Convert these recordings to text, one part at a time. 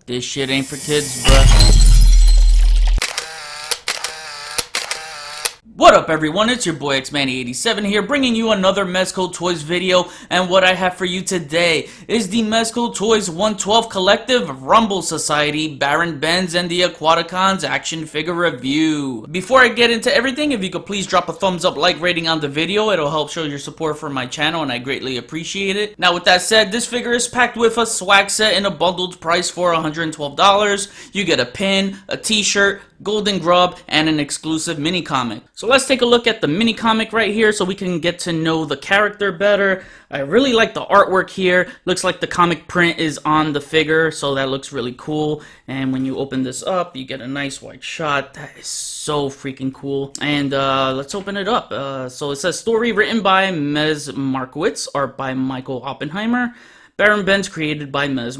This shit ain't for kids, bruh. What up, everyone? It's your boy Xmanny87 here, bringing you another Mezco Toyz video, and what I have for you today is the Mezco Toyz 112 Collective Rumble Society Baron Benz and the Aquaticons action figure review. Before I get into everything, if you could please drop a thumbs up like rating on the video, it'll help show your support for my channel and I greatly appreciate it. Now with that said, this figure is packed with a swag set in a bundled price for $112. You get a pin, a t-shirt, golden grub, and an exclusive mini comic. So let's take a look at the mini comic right here so we can get to know the character better. I really like the artwork here. Looks like the comic print is on the figure, so that looks really cool. And when you open this up, you get a nice wide shot. That is so freaking cool. And let's open it up. So it says story written by Mez art by Michael Oppenheimer. Baron Benz created by Mez.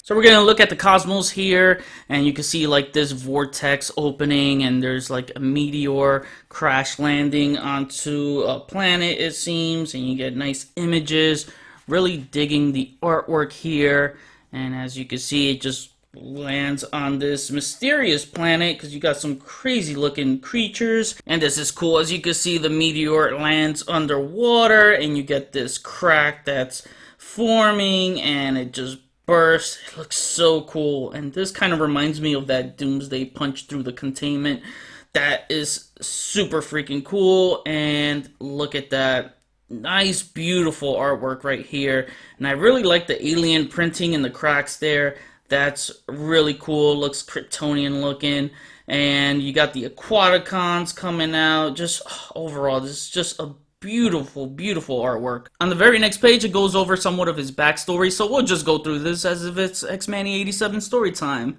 So we're going to look at the cosmos here, and you can see like this vortex opening, and there's like a meteor crash landing onto a planet, it seems, and you get nice images. Really digging the artwork here, and as you can see, it just lands on this mysterious planet because you got some crazy looking creatures, and this is cool. As you can see, the meteor lands underwater, and you get this crack that's forming and it just bursts. It looks so cool, and this kind of reminds me of that Doomsday punch through the containment. That is super freaking cool, and look at that nice beautiful artwork right here. And I really like the alien printing in the cracks there. That's really cool. Looks Kryptonian looking. And you got the Aquaticons coming out. Just overall, this is just a beautiful artwork. On the very next page, it goes over somewhat of his backstory, so we'll just go through this as if it's Xmanny87 story time.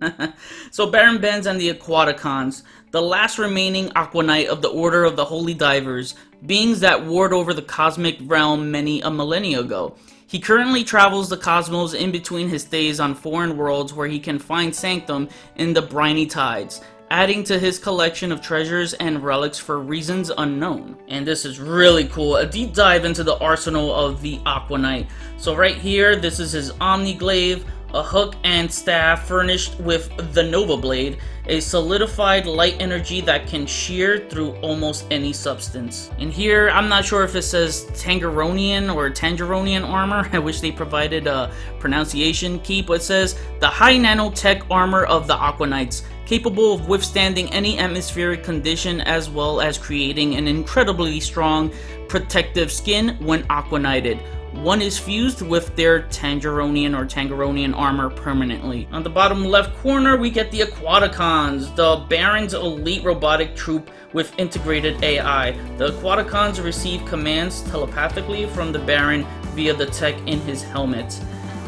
So Baron Benz and the Aquaticons, the last remaining Aquanite of the Order of the Holy Divers, beings that warred over the cosmic realm many a millennia ago. He currently travels the cosmos in between his stays on foreign worlds where he can find sanctum in the briny tides, adding to his collection of treasures and relics for reasons unknown. And this is really cool, a deep dive into the arsenal of the Aquanite. So right here, this is his Omniglaive, a hook and staff furnished with the Nova Blade, a solidified light energy that can shear through almost any substance. And here, I'm not sure if it says Tangeronian or Tangeronian armor. I wish they provided a pronunciation key, but it says the high nanotech armor of the Aquanites, capable of withstanding any atmospheric condition as well as creating an incredibly strong protective skin when aquanited. One is fused with their Tangeronian armor permanently. On the bottom left corner, we get the Aquaticons, the Baron's elite robotic troupe with integrated AI. The Aquaticons receive commands telepathically from the Baron via the tech in his helmet.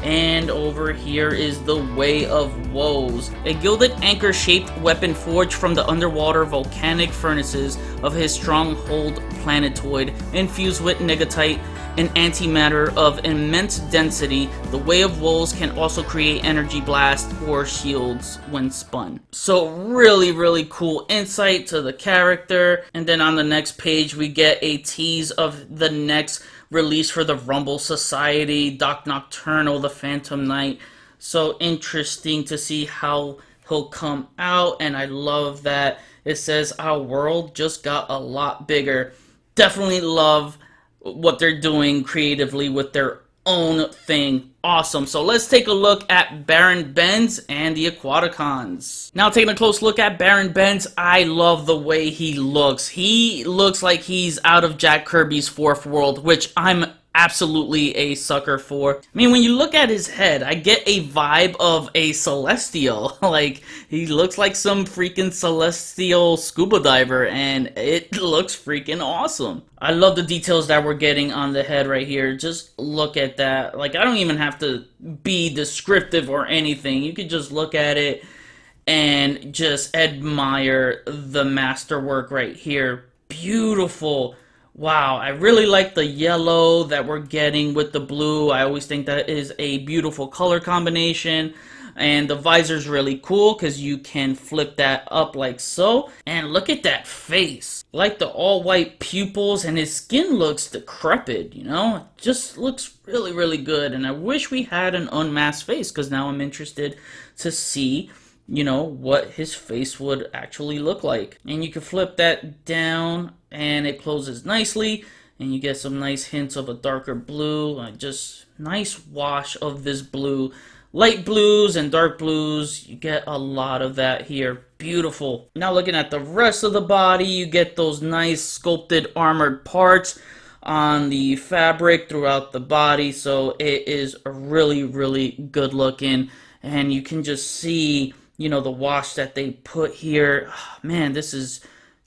And over here is the Way of Woes, a gilded anchor-shaped weapon forged from the underwater volcanic furnaces of his stronghold planetoid, infused with negatite, an antimatter of immense density. The Way of Woes can also create energy blasts or shields when spun. So really cool insight to the character. And then on the next page, we get a tease of the next release for the Rumble Society, Doc Nocturnal, the Phantom Knight. So interesting to see how he'll come out, and I love that it says our world just got a lot bigger. Definitely love what they're doing creatively with their own thing. Awesome. So let's take a look at Baron Benz and the Aquaticons. Now taking a close look at Baron Benz, I love the way he looks. He looks like he's out of Jack Kirby's Fourth World, which I'm absolutely a sucker for. I mean, when you look at his head, I get a vibe of a celestial. Like, he looks like some freaking celestial scuba diver, and it looks freaking awesome. I love the details that we're getting on the head right here. Just look at that. Like, I don't even have to be descriptive or anything. You could just look at it and just admire the masterwork right here. Beautiful. Wow, I really like the yellow that we're getting with the blue. I always think that is a beautiful color combination. And the visor's really cool because you can flip that up like so. And look at that face. Like the all-white pupils, and his skin looks decrepit, you know? It just looks really, really good. And I wish we had an unmasked face, because now I'm interested to see, you know, what his face would actually look like. And you can flip that down and it closes nicely, and you get some nice hints of a darker blue. Just nice wash of this blue. Light blues and dark blues, you get a lot of that here. Beautiful. Now looking at the rest of the body, you get those nice sculpted armored parts on the fabric throughout the body, so it is really, really good looking. And you can just see, you know, the wash that they put here. Man, this is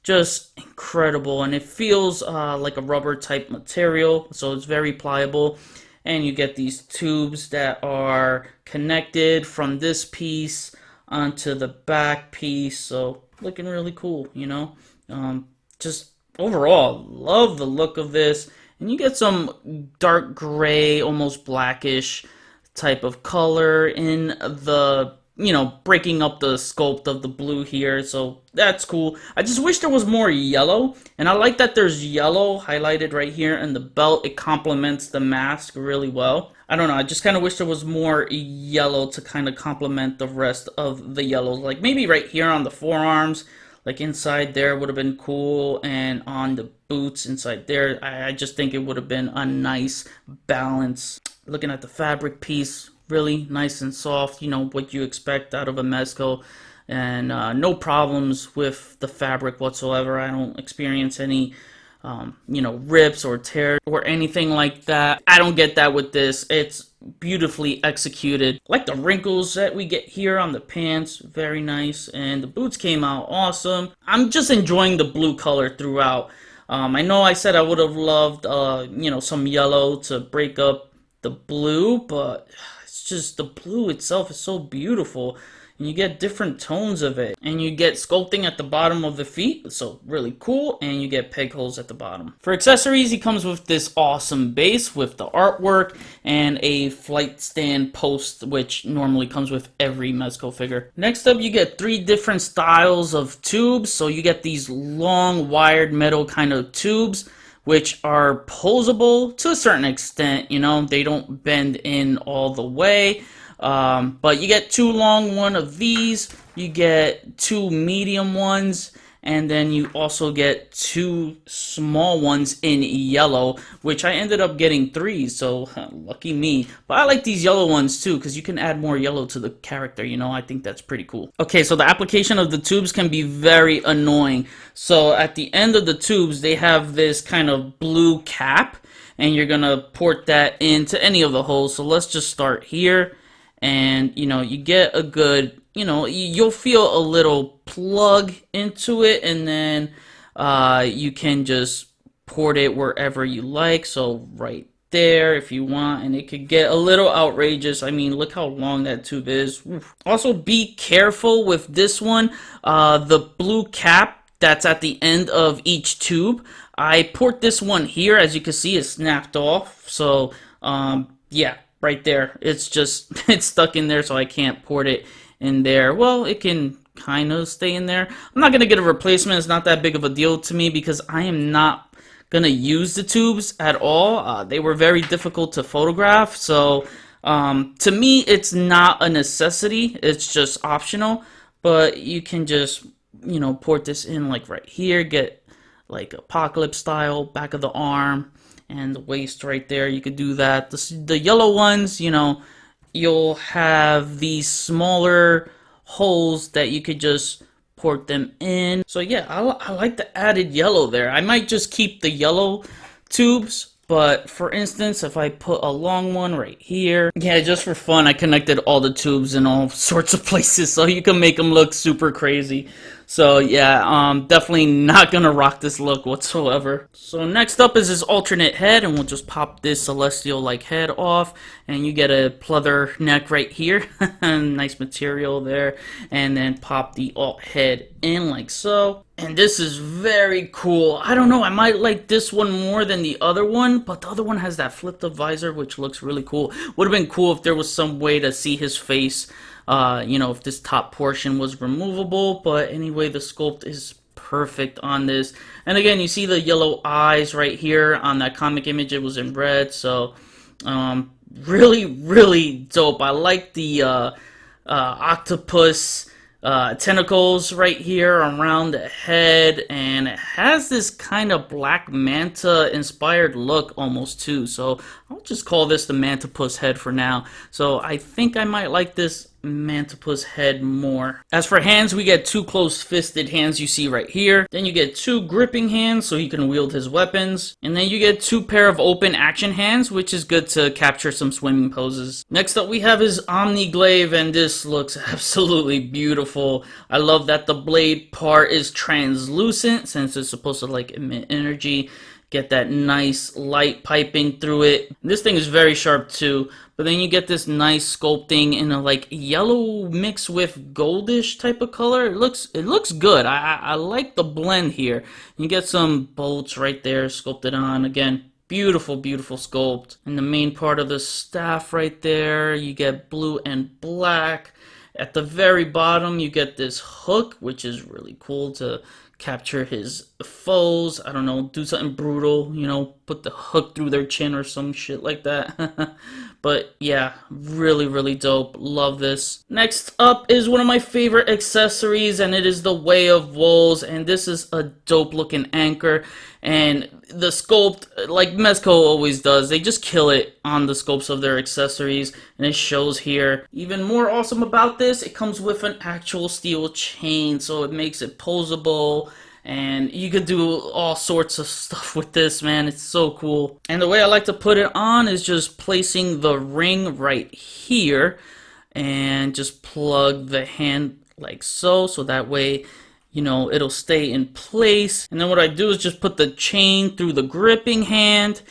just incredible, and it feels like a rubber type material, so it's very pliable. And you get these tubes that are connected from this piece onto the back piece, so looking really cool, you know. Just overall, love the look of this. And you get some dark gray, almost blackish type of color in the, you know, breaking up the sculpt of the blue here, so that's cool. I just wish there was more yellow, and I like that there's yellow highlighted right here in the belt. It complements the mask really well. I don't know, I just kind of wish there was more yellow to kind of complement the rest of the yellows. Like maybe right here on the forearms, like inside there would have been cool, and on the boots inside there, I just think it would have been a nice balance. Looking at the fabric piece, really nice and soft, you know, what you expect out of a Mezco, and no problems with the fabric whatsoever. I don't experience any you know, rips or tears or anything like that. I don't get that with this. It's beautifully executed. Like the wrinkles that we get here on the pants, very nice, and the boots came out awesome. I'm just enjoying the blue color throughout. I know I said I would have loved you know, some yellow to break up the blue, but it's just the blue itself is so beautiful, and you get different tones of it, and you get sculpting at the bottom of the feet, so really cool, and you get peg holes at the bottom. For accessories, he comes with this awesome base with the artwork and a flight stand post, which normally comes with every Mezco figure. Next up, you get 3 different styles of tubes. So you get these long wired metal kind of tubes, which are posable to a certain extent, you know, they don't bend in all the way. But you get 2 long one of these, you get 2 medium ones, and then you also get 2 small ones in yellow, which I ended up getting 3, so lucky me. But I like these yellow ones too, because you can add more yellow to the character, you know. I think that's pretty cool. Okay, so the application of the tubes can be very annoying. So at the end of the tubes, they have this kind of blue cap, and you're gonna port that into any of the holes. So let's just start here, and you know, you get a good, you know, you'll feel a little plug into it, and then you can just port it wherever you like. So right there if you want, and it could get a little outrageous. I mean, look how long that tube is. Oof. Also, be careful with this one. The blue cap that's at the end of each tube, I port this one here. As you can see, it's snapped off. So yeah, right there, it's just it's stuck in there, so I can't port it in there. Well, it can kind of stay in there. I'm not gonna get a replacement. It's not that big of a deal to me, because I am not gonna use the tubes at all. They were very difficult to photograph, so to me it's not a necessity, it's just optional. But you can just, you know, port this in like right here, get like apocalypse style back of the arm and the waist right there. You could do that. The yellow ones, you know, you'll have these smaller holes that you could just port them in. So yeah, I like the added yellow there. I might just keep the yellow tubes, but for instance, if I put a long one right here, yeah, just for fun, I connected all the tubes in all sorts of places, so you can make them look super crazy. So yeah, definitely not gonna rock this look whatsoever. So next up is this alternate head, and we'll just pop this celestial like head off, and you get a pleather neck right here. Nice material there, and then pop the alt head in like so. And this is very cool. I don't know, I might like this one more than the other one, but the other one has that flipped up visor, which looks really cool. Would have been cool if there was some way to see his face you know, if this top portion was removable. But anyway, the sculpt is perfect on this. And again, you see the yellow eyes right here on that comic image. It was in red, so really dope. I like the octopus tentacles right here around the head, and it has this kind of Black Manta inspired look almost too. So I'll just call this the Mantipus head for now. So I think I might like this Mantipus head more. As for hands, we get two close-fisted hands you see right here. Then you get two gripping hands so he can wield his weapons. And then you get two pair of open action hands, which is good to capture some swimming poses. Next up we have his Omniglaive, and this looks absolutely beautiful. I love that the blade part is translucent since it's supposed to like emit energy. Get that nice light piping through it. This thing is very sharp too, but then you get this nice sculpting in a like yellow mixed with goldish type of color. It looks good. I like the blend here. You get some bolts right there sculpted on. Again, beautiful sculpt. And the main part of the staff right there, you get blue and black. At the very bottom, you get this hook, which is really cool to capture his foes. I don't know, do something brutal, you know, put the hook through their chin or some shit like that. But yeah, really dope. Love this. Next up is one of my favorite accessories, and it is the Way of Wolves, and this is a dope looking anchor. And the sculpt, like Mezco always does, they just kill it on the sculpts of their accessories, and it shows here. Even more awesome about this, it comes with an actual steel chain, so it makes it posable, and you could do all sorts of stuff with this, man. It's so cool. And the way I like to put it on is just placing the ring right here, and just plug the hand like so that way, you know, it'll stay in place. And then what I do is just put the chain through the gripping hand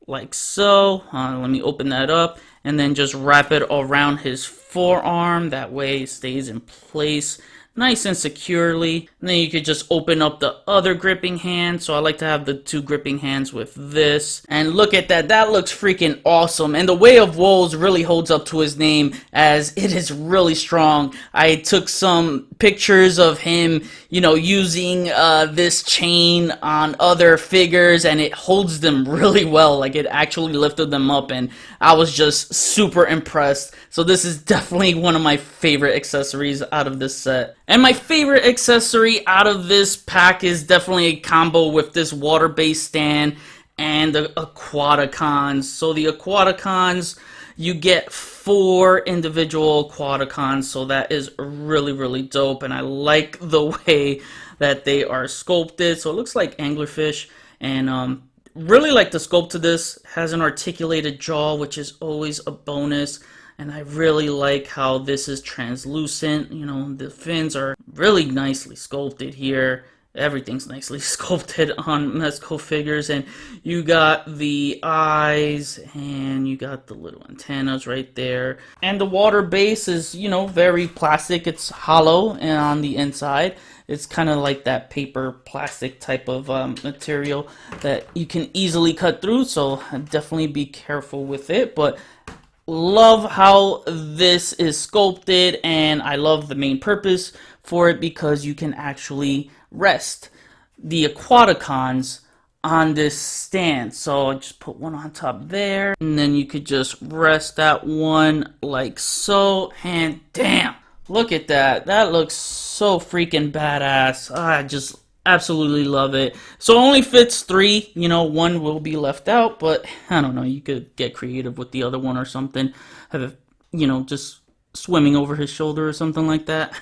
like so. Let me open that up, and then just wrap it around his forearm. That way it stays in place nice and securely. And then you could just open up the other gripping hand. So I like to have the two gripping hands with this. And look at that. That looks freaking awesome. And the Way of Wolves really holds up to his name, as it is really strong. I took some pictures of him, you know, using this chain on other figures, and it holds them really well. Like, it actually lifted them up, and I was just super impressed. So this is definitely one of my favorite accessories out of this set. And my favorite accessory out of this pack is definitely a combo with this water-based stand and the Aquaticons. So the Aquaticons, you get 4 individual Aquaticons, so that is really dope, and I like the way that they are sculpted. So it looks like anglerfish, and really like the sculpt to this. It has an articulated jaw, which is always a bonus. And I really like how this is translucent. You know, the fins are really nicely sculpted here. Everything's nicely sculpted on Mezco figures. And you got the eyes, and you got the little antennas right there. And the water base is, you know, very plastic. It's hollow, and on the inside, it's kind of like that paper plastic type of material that you can easily cut through. So definitely be careful with it. But love how this is sculpted, and I love the main purpose for it, because you can actually rest the Aquaticons on this stand. So I just put one on top there, and then you could just rest that one like so, and damn, look at that. That looks so freaking badass. I just absolutely love it. So it only fits 3, you know, 1 will be left out, but I don't know, you could get creative with the other one or something. Have it, you know, just swimming over his shoulder or something like that.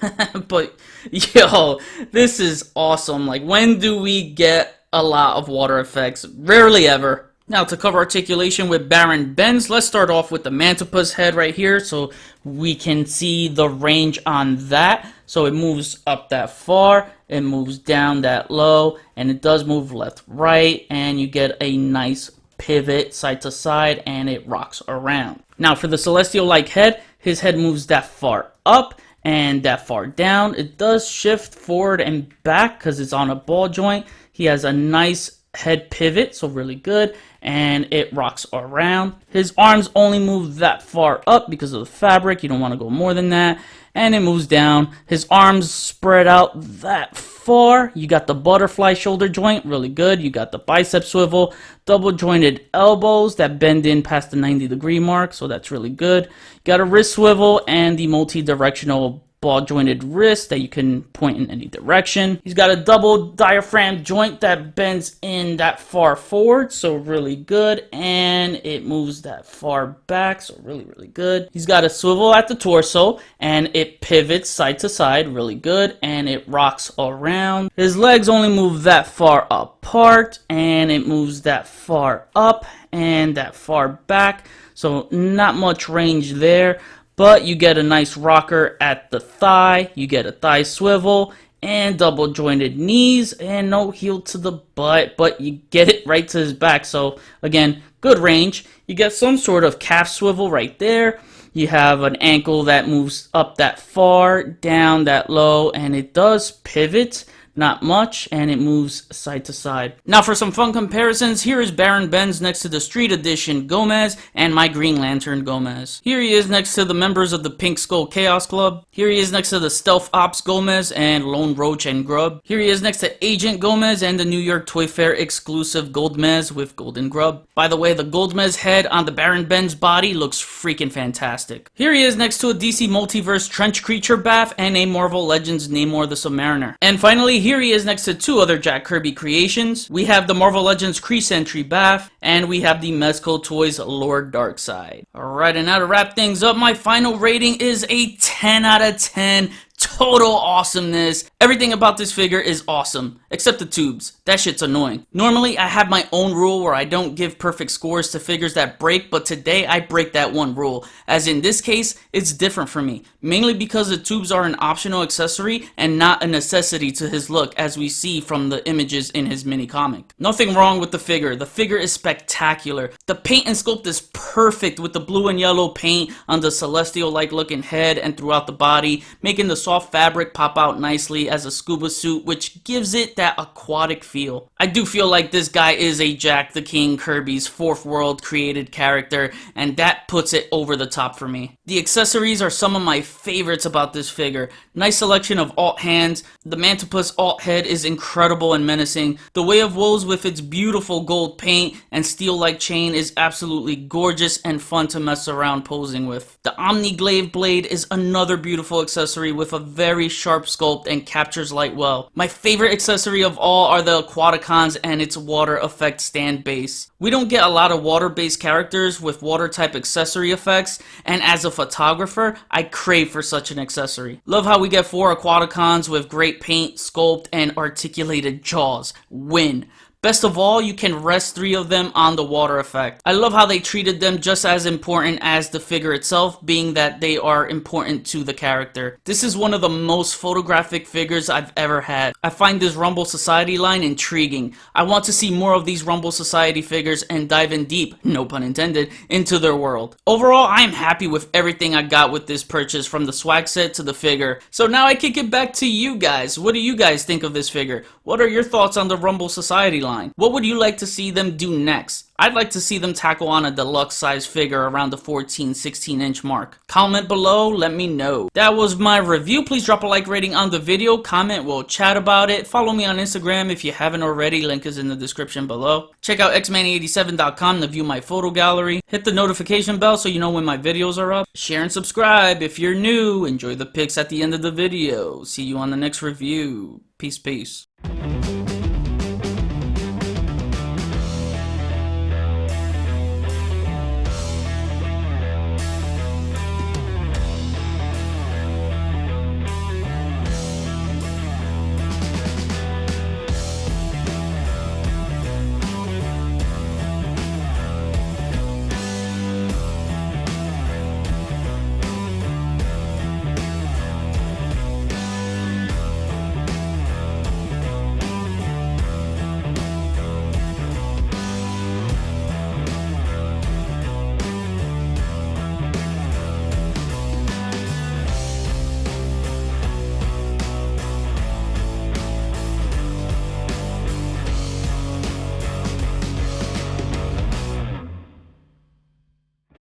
But yo, this is awesome. Like, when do we get a lot of water effects? Rarely ever. Now, to cover articulation with Baron Benz, let's start off with the Mantipus head right here, so we can see the range on that. So it moves up that far, it moves down that low, and it does move left, right, and you get a nice pivot side to side, and it rocks around. Now, for the Celestial-like head, his head moves that far up and that far down. It does shift forward and back because it's on a ball joint. He has a nice head pivot, so really good, and it rocks around. His arms only move that far up because of the fabric. You don't want to go more than that. and it moves down. His arms spread out that far. You got the butterfly shoulder joint, really good. You got the bicep swivel, double jointed elbows that bend in past the 90-degree mark, so that's really good. You got a wrist swivel and the multi-directional ball jointed wrist that you can point in any direction. He's got a double diaphragm joint that bends in that far forward, so really good, and it moves that far back, so really good. He's got a swivel at the torso and it pivots side to side, really good, and it rocks around. His legs only move that far apart and it moves that far up and that far back, so not much range there. But you get a nice rocker at the thigh, you get a thigh swivel, and double jointed knees, and no heel to the butt, but you get it right to his back, so again, good range. You get some sort of calf swivel right there. You have an ankle that moves up that far, down that low, and it does pivot. Not much, and it moves side to side. Now for some fun comparisons, here is Baron Benz next to the Street Edition Gomez and my Green Lantern Gomez. Here he is next to the members of the Pink Skull Chaos Club. Here he is next to the Stealth Ops Gomez and Lone Roach and Grub. Here he is next to Agent Gomez and the New York Toy Fair exclusive Gold Mez with Golden Grub. By the way, the Gold Mez head on the Baron Benz body looks freaking fantastic. Here he is next to a DC Multiverse Trench Creature Bath and a Marvel Legends Namor the Submariner. And finally, here he is next to two other Jack Kirby creations. We have the Marvel Legends Kree Sentry Bath, and we have the Mezco Toyz Lord Darkseid. Alright, and now to wrap things up, my final rating is a 10 out of 10. Total awesomeness. Everything about this figure is awesome, except the tubes. That shit's annoying. Normally, I have my own rule where I don't give perfect scores to figures that break, but today I break that one rule. As in this case, it's different for me. Mainly because the tubes are an optional accessory and not a necessity to his look, as we see from the images in his mini comic. Nothing wrong with the figure. The figure is spectacular. The paint and sculpt is perfect with the blue and yellow paint on the celestial-like looking head and throughout the body, making the soft fabric pop out nicely as a scuba suit, which gives it that aquatic feel. I do feel like this guy is a Jack the King Kirby's fourth world created character, and that puts it over the top for me. The accessories are some of my favorites about this figure. Nice selection of alt hands. The Mantipus alt head is incredible and menacing. The Way of Woes with its beautiful gold paint and steel-like chain is absolutely gorgeous and fun to mess around posing with. The Omniglaive blade is another beautiful accessory with a very sharp sculpt and captures light well. My favorite accessory of all are the Aquaticons and its water effect stand base. We don't get a lot of water-based characters with water-type accessory effects, and as a photographer, I crave for such an accessory. Love how we get 4 Aquaticons with great paint, sculpt, and articulated jaws. Win. Best of all, you can rest 3 of them on the water effect. I love how they treated them just as important as the figure itself, being that they are important to the character. This is one of the most photographic figures I've ever had. I find this Rumble Society line intriguing. I want to see more of these Rumble Society figures and dive in deep, no pun intended, into their world. Overall, I am happy with everything I got with this purchase, from the swag set to the figure. So now I kick it back to you guys. What do you guys think of this figure? What are your thoughts on the Rumble Society line? What would you like to see them do next? I'd like to see them tackle on a deluxe size figure around the 14-16 inch mark. Comment below, let me know. That was my review. Please drop a like rating on the video, comment, we'll chat about it. Follow me on Instagram if you haven't already, link is in the description below. Check out xman87.com to view my photo gallery. Hit the notification bell so you know when my videos are up. Share and subscribe if you're new. Enjoy the pics at the end of the video. See you on the next review. Peace, peace.